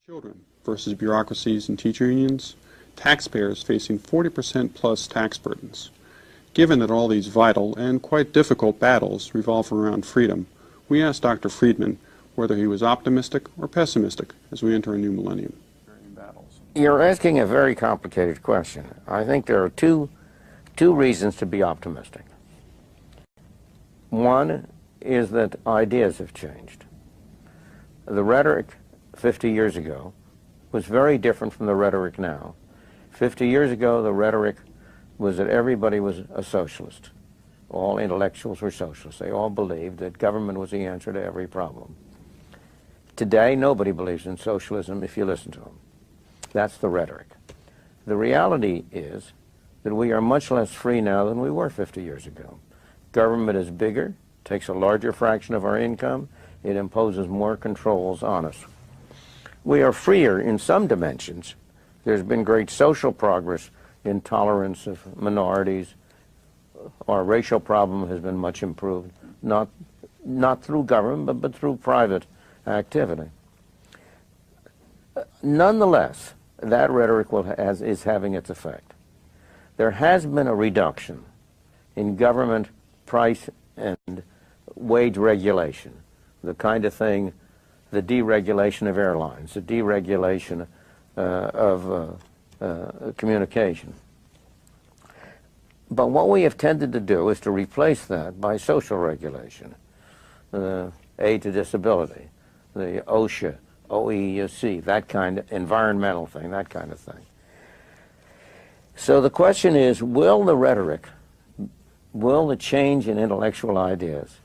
Children versus bureaucracies and teacher unions, taxpayers facing 40% plus tax burdens. Given that all these vital and quite difficult battles revolve around freedom, we asked Dr. Friedman whether he was optimistic or pessimistic as we enter a new millennium. You're asking a very complicated question. I think there are two reasons to be optimistic. One is that ideas have changed. The rhetoric 50 years ago was very different from the rhetoric now. 50 years ago, the rhetoric was that everybody was a socialist. All intellectuals were socialists. They all believed that government was the answer to every problem. Today, nobody believes in socialism if you listen to them. That's the rhetoric. The reality is that we are much less free now than we were 50 years ago. Government is bigger, takes a larger fraction of our income, it imposes more controls on us. We are freer in some dimensions. There's been great social progress in tolerance of minorities. Our racial problem has been much improved, not through government, but through private activity. Nonetheless, that rhetoric is having its effect. There has been a reduction in government price and wage regulation, the kind of thing, the deregulation of airlines, the deregulation of communication. But what we have tended to do is to replace that by social regulation, aid to disability, the OSHA, OEC, that kind of environmental thing, that kind of thing. So the question is, will the rhetoric, will the change in intellectual ideas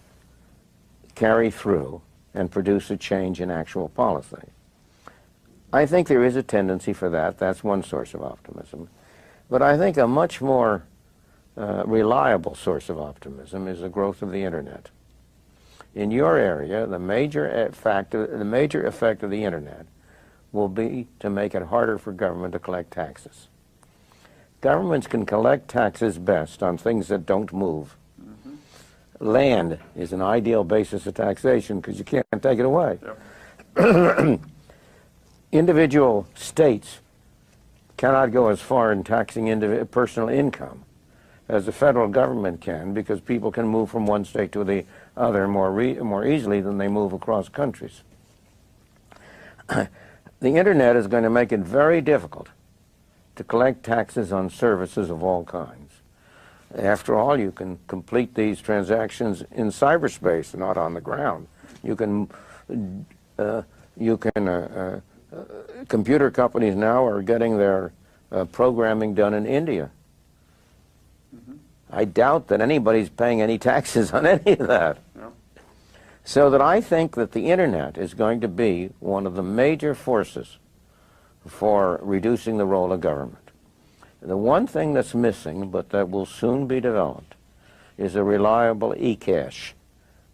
carry through and produce a change in actual policy? I think there is a tendency for that. That's one source of optimism. But I think a much more reliable source of optimism is the growth of the Internet. In your area, the major effect of the Internet will be to make it harder for government to collect taxes. Governments can collect taxes best on things that don't move. Land is an ideal basis of taxation because you can't take it away. Yep. Individual states cannot go as far in taxing personal income as the federal government can, because people can move from one state to the other more easily than they move across countries. The Internet is going to make it very difficult to collect taxes on services of all kinds. After all, you can complete these transactions in cyberspace, not on the ground. You can, computer companies now are getting their programming done in India. I doubt that anybody's paying any taxes on any of that. No. So that I think that the Internet is going to be one of the major forces for reducing the role of government. The one thing that's missing, but that will soon be developed, is a reliable e-cash,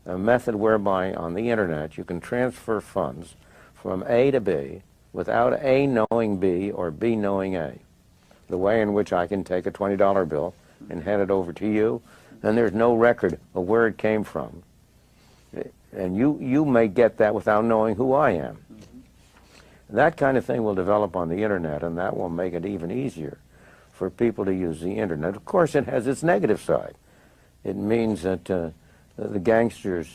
a method whereby on the Internet you can transfer funds from A to B without A knowing B or B knowing A. The way in which I can take a $20 bill and hand it over to you, and there's no record of where it came from. And you may get that without knowing who I am. That kind of thing will develop on the Internet, and that will make it even easier for people to use the Internet. Of course, it has its negative side. It means that the gangsters,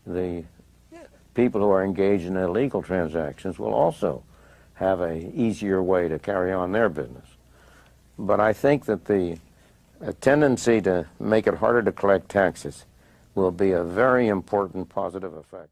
the people who are engaged in illegal transactions will also have an easier way to carry on their business. But I think that the tendency to make it harder to collect taxes will be a very important positive effect.